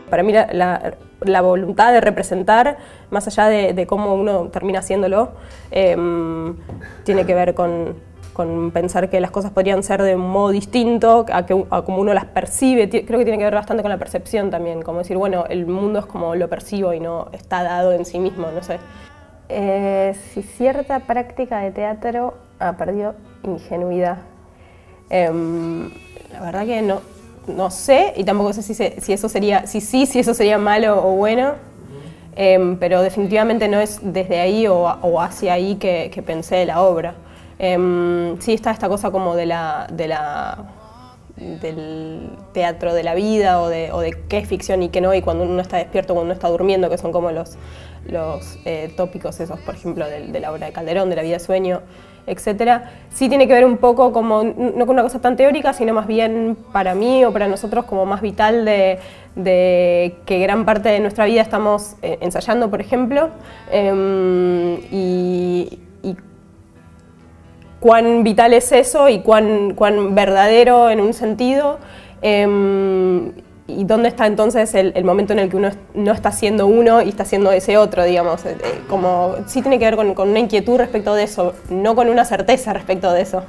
Para mí la voluntad de representar, más allá de cómo uno termina haciéndolo, tiene que ver con pensar que las cosas podrían ser de un modo distinto a como uno las percibe. Creo que tiene que ver bastante con la percepción también, como decir, bueno, el mundo es como lo percibo y no está dado en sí mismo, no sé. Si cierta práctica de teatro ha perdido ingenuidad. La verdad que no sé, y tampoco sé si eso sería malo o bueno, pero definitivamente no es desde ahí o hacia ahí que pensé la obra. Sí está esta cosa como del teatro de la vida o de qué es ficción y qué no, y cuando uno está despierto, cuando uno está durmiendo, que son como los tópicos esos, por ejemplo, de la obra de Calderón, de La vida de sueño, etc. Sí tiene que ver un poco como, no con una cosa tan teórica, sino más bien para mí o para nosotros como más vital de que gran parte de nuestra vida estamos ensayando, por ejemplo, y cuán vital es eso y cuán verdadero en un sentido, y dónde está entonces el momento en el que uno no está siendo uno y está siendo ese otro, digamos. Como, sí tiene que ver con una inquietud respecto de eso, no con una certeza respecto de eso.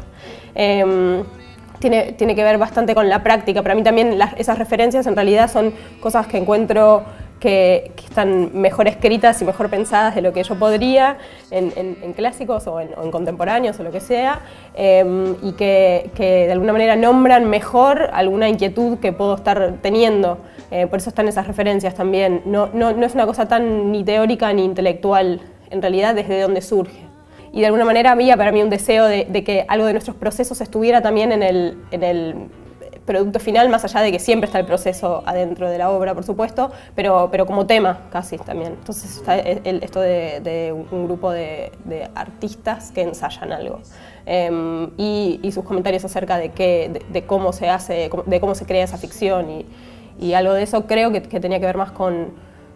Tiene que ver bastante con la práctica. Para mí también esas referencias en realidad son cosas que encuentro que están mejor escritas y mejor pensadas de lo que yo podría en clásicos o en contemporáneos o lo que sea, y que de alguna manera nombran mejor alguna inquietud que puedo estar teniendo. Por eso están esas referencias también. No es una cosa tan ni teórica ni intelectual, en realidad desde donde surge. Y de alguna manera había para mí un deseo de que algo de nuestros procesos estuviera también en el producto final, más allá de que siempre está el proceso adentro de la obra, por supuesto, pero como tema casi también. Entonces está esto de un grupo de artistas que ensayan algo, y sus comentarios acerca de cómo se hace, de cómo se crea esa ficción, y algo de eso creo que tenía que ver más con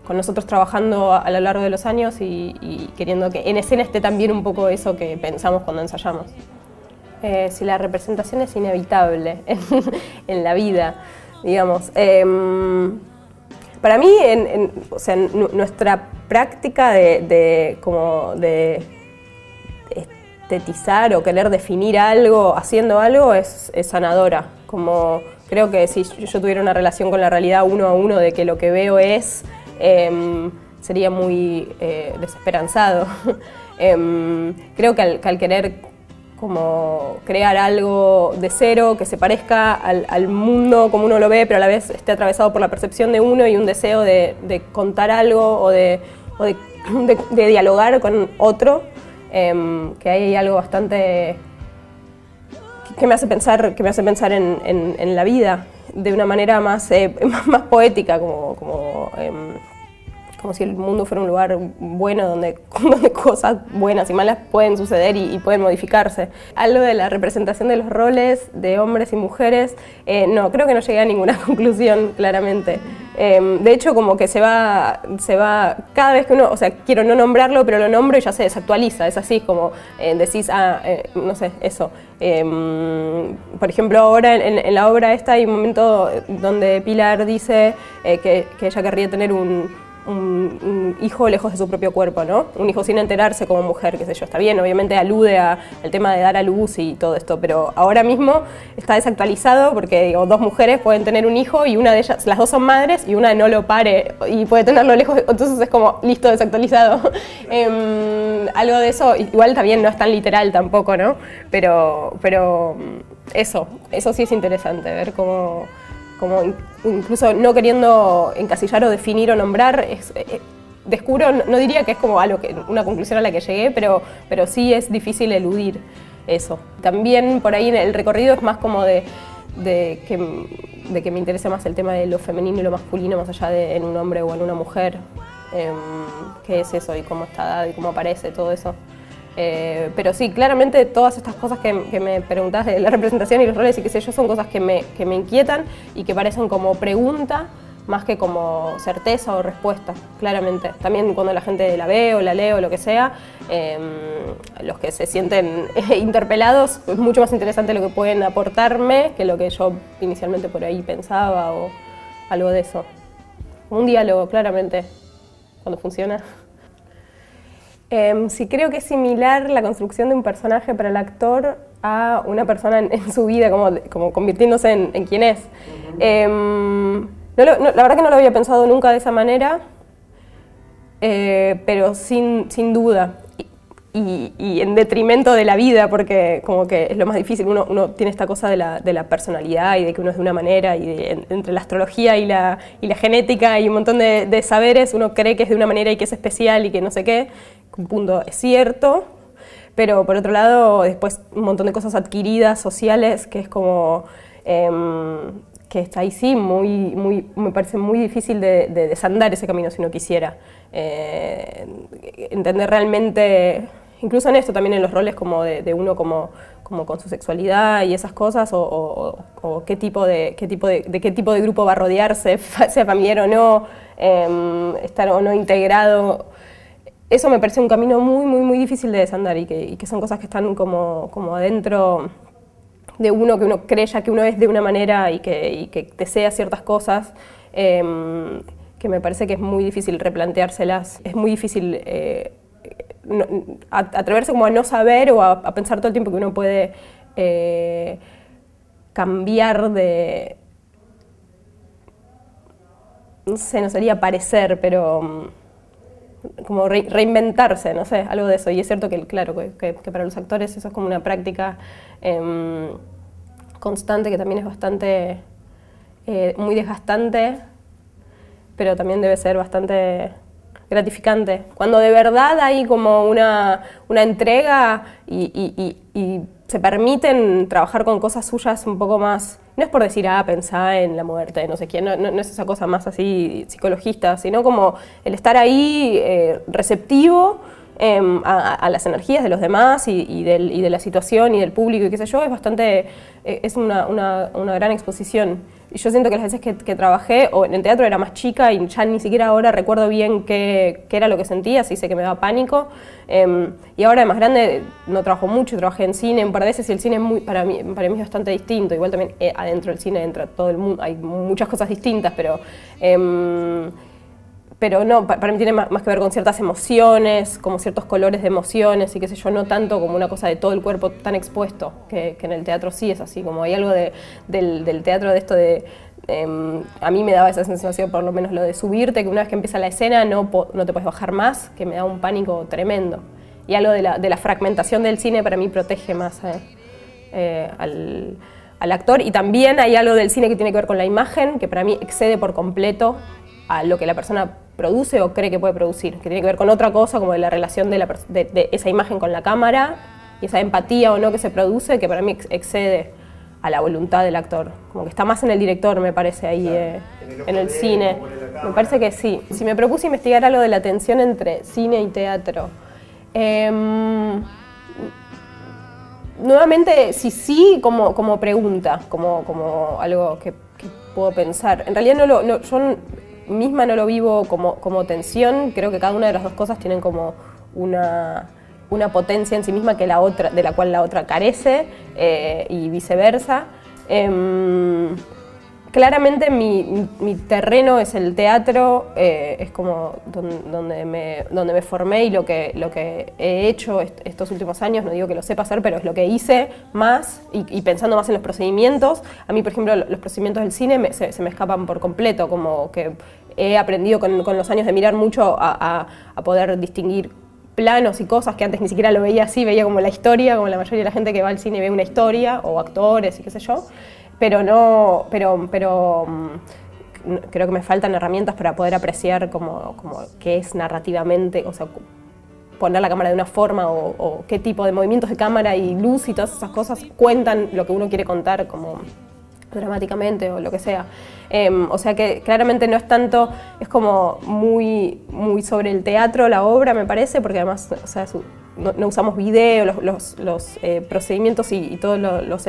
nosotros trabajando a lo largo de los años y queriendo que en escena esté también un poco eso que pensamos cuando ensayamos. Si la representación es inevitable en la vida, digamos. Para mí, o sea, nuestra práctica de estetizar o querer definir algo, haciendo algo, es sanadora. Como creo que si yo tuviera una relación con la realidad uno a uno de que lo que veo es, sería muy desesperanzado. Creo que al querer como crear algo de cero que se parezca al mundo como uno lo ve, pero a la vez esté atravesado por la percepción de uno y un deseo de contar algo o de dialogar con otro, que hay algo bastante que me hace pensar en la vida de una manera más poética, como si el mundo fuera un lugar bueno donde cosas buenas y malas pueden suceder y pueden modificarse. Algo de la representación de los roles de hombres y mujeres, no, creo que no llegué a ninguna conclusión, claramente. De hecho, como que se va, cada vez que uno, o sea, quiero no nombrarlo, pero lo nombro y ya se desactualiza, es así, como decís, no sé, eso. Por ejemplo, ahora en la obra esta hay un momento donde Pilar dice que ella querría tener un hijo lejos de su propio cuerpo, ¿no? Un hijo sin enterarse como mujer, qué sé yo, está bien, obviamente alude al tema de dar a luz y todo esto, pero ahora mismo está desactualizado porque, digo, dos mujeres pueden tener un hijo y una de ellas, las dos son madres y una no lo pare y puede tenerlo lejos, entonces es como, listo, desactualizado. Algo de eso, igual también no es tan literal tampoco, ¿no? Pero eso sí es interesante, ver cómo incluso no queriendo encasillar o definir o nombrar, descubro, no diría que es como una conclusión a la que llegué, pero sí es difícil eludir eso. También por ahí en el recorrido es más como de que me interese más el tema de lo femenino y lo masculino, más allá de en un hombre o en una mujer, qué es eso y cómo está dado y cómo aparece todo eso. Pero sí, claramente todas estas cosas que me preguntás de la representación y los roles y qué sé yo, son cosas que me inquietan y que parecen como pregunta más que como certeza o respuesta, claramente. También cuando la gente la ve o la lee o lo que sea, los que se sienten interpelados, es mucho más interesante lo que pueden aportarme que lo que yo inicialmente por ahí pensaba o algo de eso. como un diálogo, claramente, cuando funciona. Sí, creo que es similar la construcción de un personaje para el actor a una persona en su vida, como convirtiéndose en quien es. La verdad que no lo había pensado nunca de esa manera, pero sin duda. Y en detrimento de la vida, porque como que es lo más difícil, uno tiene esta cosa de la personalidad y de que uno es de una manera, y entre la astrología y la genética y un montón de saberes, uno cree que es de una manera y que es especial y que no sé qué, un punto es cierto, pero por otro lado después un montón de cosas adquiridas, sociales, que es como... que está ahí sí, me parece muy difícil de desandar ese camino si uno quisiera. Entender realmente, incluso en esto también en los roles como de uno como con su sexualidad y esas cosas, o qué tipo de grupo va a rodearse, sea familiar o no, estar o no integrado. Eso me parece un camino muy difícil de desandar y que son cosas que están como adentro de uno, que uno cree ya que uno es de una manera y que desea ciertas cosas, que me parece que es muy difícil replanteárselas. Es muy difícil atreverse como a no saber o a pensar todo el tiempo que uno puede cambiar de... No sé, no sería parecer, pero como reinventarse, no sé, algo de eso. Y es cierto que, claro, que para los actores eso es como una práctica constante, que también es bastante, muy desgastante, pero también debe ser bastante gratificante. Cuando de verdad hay como una entrega y se permiten trabajar con cosas suyas un poco más, no es por decir, pensá en la muerte de no sé quién, no es esa cosa más así psicologista, sino como el estar ahí receptivo a las energías de los demás y de la situación y del público y qué sé yo, es bastante, es una gran exposición. Y yo siento que las veces que trabajé, o en el teatro era más chica y ya ni siquiera ahora recuerdo bien qué era lo que sentía, sí sé que me daba pánico. Y ahora de más grande no trabajo mucho, trabajé en cine un par de veces y el cine es para mí es bastante distinto. Igual también adentro del cine entra todo el mundo, hay muchas cosas distintas, pero no, para mí tiene más que ver con ciertas emociones, como ciertos colores de emociones y qué sé yo, no tanto como una cosa de todo el cuerpo tan expuesto, que en el teatro sí es así, como hay algo del teatro de esto de... a mí me daba esa sensación, por lo menos lo de subirte, que una vez que empieza la escena no te puedes bajar más, que me da un pánico tremendo. Y algo de la fragmentación del cine para mí protege más al actor, y también hay algo del cine que tiene que ver con la imagen, que para mí excede por completo a lo que la persona produce o cree que puede producir, que tiene que ver con otra cosa, como de la relación de esa imagen con la cámara y esa empatía o no que se produce, que para mí excede a la voluntad del actor. Como que está más en el director, me parece, ahí en el cine. Me parece que sí. Si me propuse investigar algo de la tensión entre cine y teatro, nuevamente, sí, como pregunta, como algo que puedo pensar. En realidad yo misma no lo vivo como tensión, creo que cada una de las dos cosas tienen como una potencia en sí misma que la otra, de la cual la otra carece, y viceversa. Claramente mi terreno es el teatro, es como donde me formé y lo que he hecho estos últimos años, no digo que lo sepa hacer, pero es lo que hice más y pensando más en los procedimientos. A mí, por ejemplo, los procedimientos del cine se me escapan por completo, como que he aprendido con los años de mirar mucho a poder distinguir planos y cosas que antes ni siquiera lo veía así, veía como la historia, como la mayoría de la gente que va al cine ve una historia, o actores y qué sé yo. Pero creo que me faltan herramientas para poder apreciar como qué es narrativamente, o sea, poner la cámara de una forma o qué tipo de movimientos de cámara y luz y todas esas cosas cuentan lo que uno quiere contar como dramáticamente o lo que sea. O sea que claramente no es tanto, es como muy sobre el teatro la obra, me parece, porque además, o sea, no usamos video, los procedimientos y todos los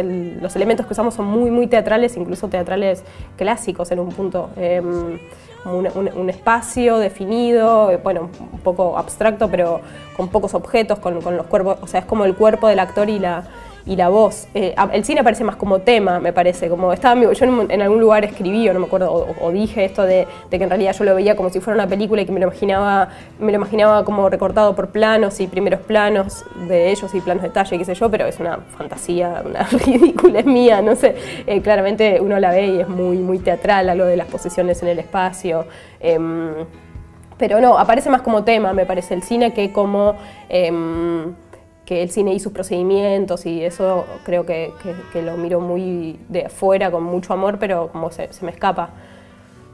elementos que usamos son muy teatrales, incluso teatrales clásicos en un punto. Un espacio definido, bueno, un poco abstracto, pero con pocos objetos, con los cuerpos, o sea, es como el cuerpo del actor y y la voz. El cine aparece más como tema, me parece, como yo en algún lugar escribí, o no me acuerdo, o dije esto de que en realidad yo lo veía como si fuera una película y que me lo imaginaba como recortado por planos y primeros planos de ellos y planos de detalle, qué sé yo, pero es una fantasía, una ridícula es mía, no sé. Claramente uno la ve y es muy, muy teatral, algo de las posiciones en el espacio. Pero no, aparece más como tema, me parece, el cine que como que el cine y sus procedimientos, y eso creo que lo miro muy de afuera con mucho amor, pero como se me escapa,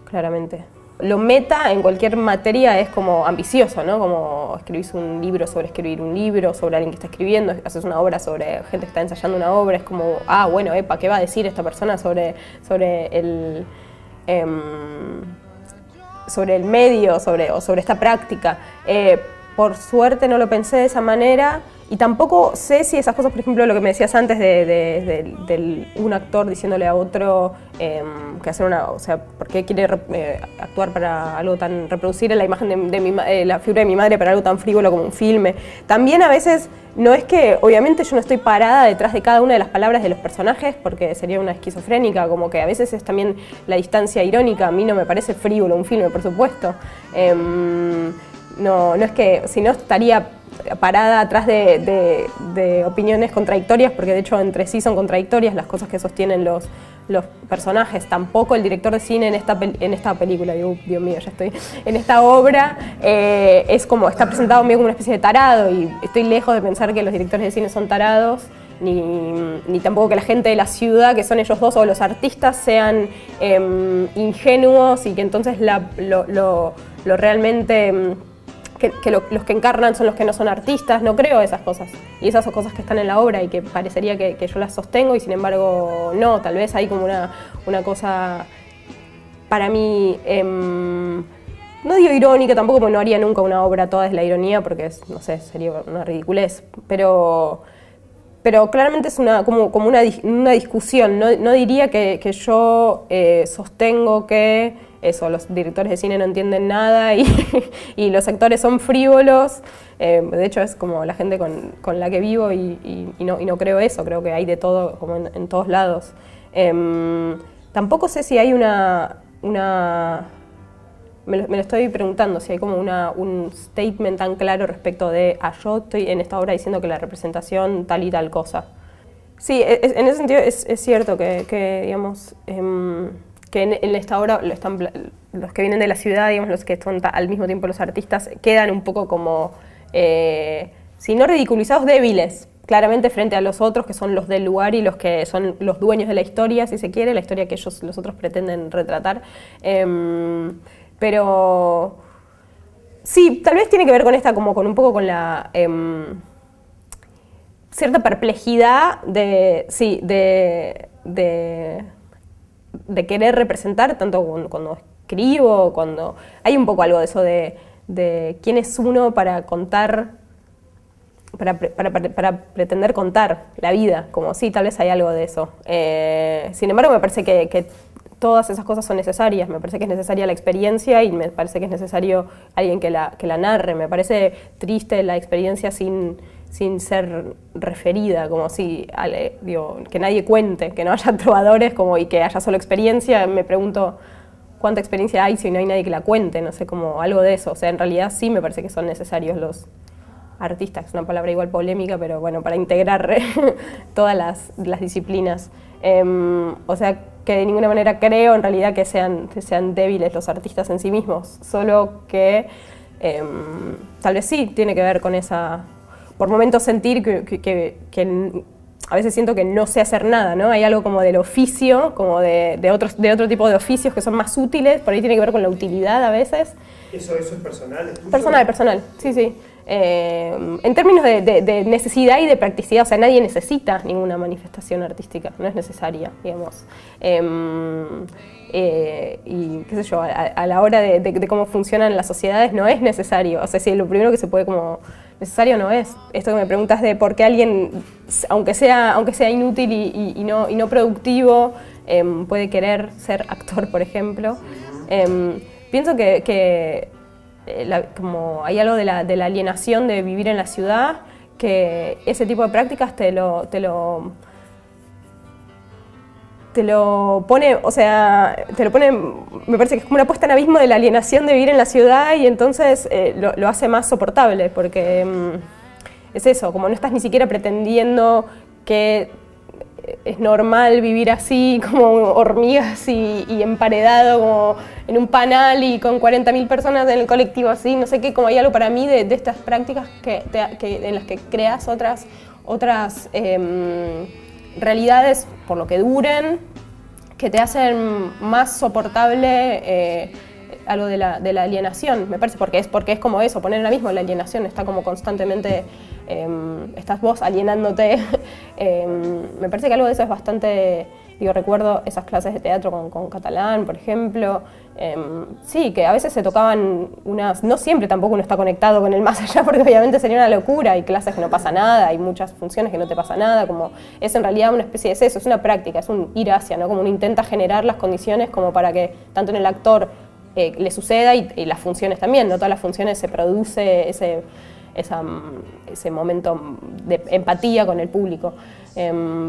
claramente. Lo meta en cualquier materia es como ambicioso, ¿no? Como escribís un libro sobre escribir un libro, sobre alguien que está escribiendo, haces una obra sobre gente que está ensayando una obra, es como, bueno, ¿qué va a decir esta persona sobre el medio, o sobre esta práctica? Por suerte no lo pensé de esa manera, y tampoco sé si esas cosas, por ejemplo, lo que me decías antes de un actor diciéndole a otro que hacer o sea, ¿por qué quiere actuar para algo tan, reproducir la imagen de la figura de mi madre para algo tan frívolo como un filme? También a veces, no es que, obviamente yo no estoy parada detrás de cada una de las palabras de los personajes, porque sería una esquizofrénica, como que a veces es también la distancia irónica. A mí no me parece frívolo un filme, por supuesto. No es que, si no estaría parada atrás de opiniones contradictorias, porque de hecho entre sí son contradictorias las cosas que sostienen los personajes. Tampoco el director de cine en esta película, Dios mío, ya estoy en esta obra, es como, está presentado medio como una especie de tarado, y estoy lejos de pensar que los directores de cine son tarados, ni tampoco que la gente de la ciudad, que son ellos dos, o los artistas, sean ingenuos, y que entonces lo realmente los que encarnan son los que no son artistas. No creo esas cosas, y esas son cosas que están en la obra y que parecería que yo las sostengo, y sin embargo no. Tal vez hay como una cosa para mí, no digo irónica tampoco, porque no haría nunca una obra toda desde la ironía, porque no sé, sería una ridiculez, pero claramente es como una discusión. No diría que yo sostengo que los directores de cine no entienden nada y los actores son frívolos. De hecho es como la gente con la que vivo, y no creo eso. Creo que hay de todo, como en todos lados. Tampoco sé si hay me lo estoy preguntando, si hay como un statement tan claro respecto de yo estoy en esta obra diciendo que la representación tal y tal cosa. Sí, en ese sentido es cierto que digamos, que en esta obra los que vienen de la ciudad, digamos, los que son al mismo tiempo los artistas, quedan un poco como, si no ridiculizados, débiles, claramente frente a los otros, que son los del lugar y los que son los dueños de la historia, si se quiere, la historia que los otros pretenden retratar. Pero sí, tal vez tiene que ver con un poco con la cierta perplejidad de querer representar, tanto cuando escribo, cuando hay un poco algo de eso de quién es uno para contar, para pretender contar la vida, como sí, tal vez hay algo de eso. Sin embargo, me parece que todas esas cosas son necesarias. Me parece que es necesaria la experiencia, y me parece que es necesario alguien que la narre. Me parece triste la experiencia sin ser referida, como si, que nadie cuente, que no haya trovadores y que haya solo experiencia. Me pregunto cuánta experiencia hay si no hay nadie que la cuente, no sé, como algo de eso. O sea, en realidad sí me parece que son necesarios los artistas, es una palabra igual polémica, pero bueno, para integrar todas las disciplinas. O sea, que de ninguna manera creo en realidad que sean débiles los artistas en sí mismos, solo que tal vez sí tiene que ver con esa, por momentos sentir que a veces siento que no sé hacer nada, ¿no? Hay algo como del oficio, como de otro tipo de oficios que son más útiles, por ahí tiene que ver con la utilidad a veces. ¿Eso es personal? ¿Es tuyo? Personal, sí. En términos de necesidad y de practicidad, o sea, nadie necesita ninguna manifestación artística, no es necesaria, digamos. Y qué sé yo, a la hora de cómo funcionan las sociedades no es necesario, o sea, si lo primero que se puede como necesario no es. Esto que me preguntas de por qué alguien, aunque sea inútil y no productivo, puede querer ser actor, por ejemplo. Pienso que como hay algo de la alienación de vivir en la ciudad que ese tipo de prácticas te lo pone, o sea, te lo pone, me parece que es como una puesta en abismo de la alienación de vivir en la ciudad y entonces lo hace más soportable, porque es eso, como no estás ni siquiera pretendiendo que es normal vivir así, como hormigas y emparedado como en un panal y con 40.000 personas en el colectivo así, no sé qué, como hay algo para mí de estas prácticas en las que creas otras realidades, por lo que duren, que te hacen más soportable algo de la alienación, me parece, porque es como eso, poner ahora mismo la alienación, está como constantemente, estás vos alienándote, me parece que algo de eso es bastante, digo, recuerdo esas clases de teatro con catalán, por ejemplo, sí, que a veces se tocaban no siempre tampoco uno está conectado con el más allá, porque obviamente sería una locura, hay clases que no pasa nada, hay muchas funciones que no te pasa nada, como es en realidad una especie de eso, es una práctica, es un ir hacia, ¿no? Como uno intenta generar las condiciones como para que tanto en el actor le suceda y las funciones también, no todas las funciones se produce ese momento de empatía con el público,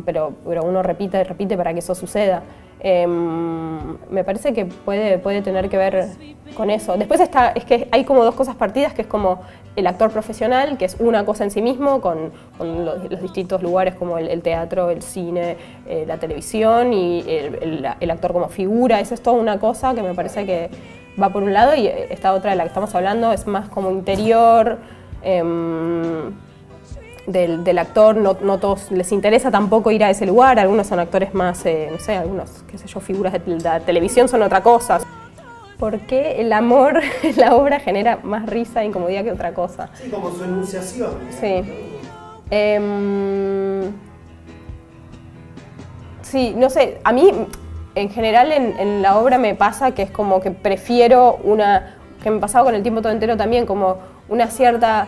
pero uno repite y repite para que eso suceda. Me parece que puede tener que ver con eso. Después es que hay como dos cosas partidas, que es como el actor profesional, que es una cosa en sí mismo, con los distintos lugares como el teatro, el cine, la televisión, y el actor como figura. Eso es toda una cosa que me parece que va por un lado, y esta otra de la que estamos hablando es más como interior, del actor. No todos les interesa tampoco ir a ese lugar, algunos son actores más, no sé, algunos, qué sé yo, figuras de la televisión son otra cosa. ¿Por qué el amor en la obra genera más risa e incomodidad que otra cosa? Sí, como su enunciación. Sí. Sí, no sé, a mí en general en la obra me pasa que es como que prefiero que me pasaba con El tiempo todo entero también, como una cierta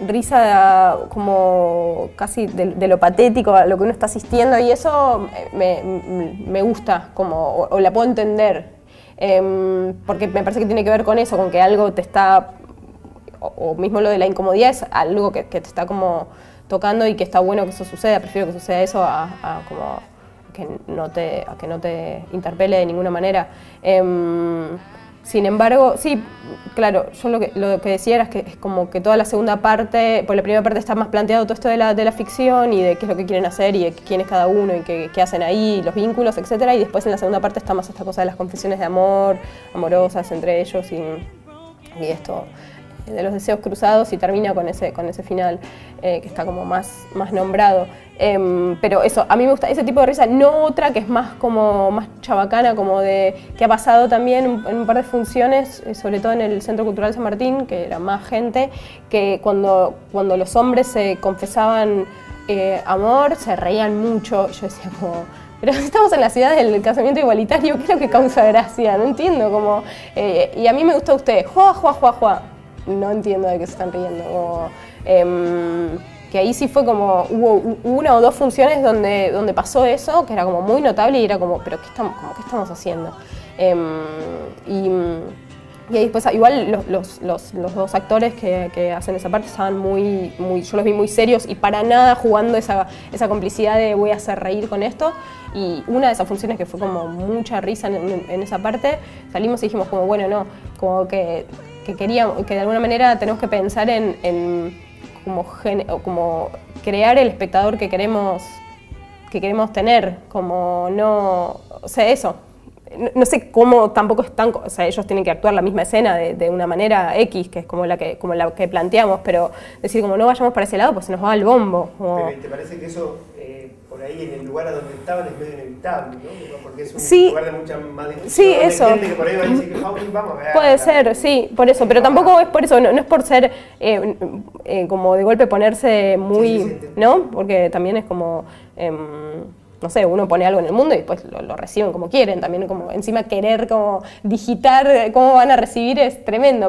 risa como casi de lo patético a lo que uno está asistiendo, y eso me gusta, como, o la puedo entender, porque me parece que tiene que ver con eso, con que algo te está, o mismo lo de la incomodidad es algo que te está como tocando y que está bueno que eso suceda. Prefiero que suceda eso a como que no te interpele de ninguna manera. Sin embargo, sí, claro, yo lo que decía era que es como que toda la segunda parte, por la primera parte está más planteado todo esto de la ficción y de qué es lo que quieren hacer y de quién es cada uno y qué hacen ahí, los vínculos, etc. Y después en la segunda parte está más esta cosa de las confesiones de amor, amorosas entre ellos y esto de los deseos cruzados, y termina con ese final que está como más nombrado. Pero eso, a mí me gusta ese tipo de risa, no otra que es más como más chabacana, como de que ha pasado también en un par de funciones, sobre todo en el Centro Cultural San Martín, que era más gente, que cuando los hombres se confesaban amor, se reían mucho. Yo decía como, pero estamos en la ciudad del casamiento igualitario, ¿qué es lo que causa gracia? No entiendo, como, y a mí me gusta usted, juá, juá, juá, juá. No entiendo de qué se están riendo. Como, que ahí sí fue como, hubo una o dos funciones donde pasó eso, que era como muy notable y era como, pero ¿qué estamos haciendo? Y ahí después, igual los dos actores que hacen esa parte estaban yo los vi muy serios y para nada jugando esa complicidad de voy a hacer reír con esto. Y una de esas funciones que fue como mucha risa en esa parte, salimos y dijimos como, bueno, no, como que queríamos, que de alguna manera tenemos que pensar en como crear el espectador que queremos tener, como no, o sea, eso. No sé cómo tampoco están, o sea, ellos tienen que actuar la misma escena de una manera X, que es como la que planteamos, pero decir como no vayamos para ese lado, pues se nos va al bombo. Como... Pero ¿te parece que eso por ahí en el lugar a donde estaban es medio inevitable, ¿no? Porque es un sí, lugar de mucha más difusión, sí, eso. Hay gente que por ahí va a decir que vamos a ver. Puede ser, sí, por eso, pero tampoco es por eso, no es por ser como de golpe ponerse muy, sí, ¿no? Porque también es como... no sé, uno pone algo en el mundo y después lo reciben como quieren, también como encima querer como digitar cómo van a recibir es tremendo.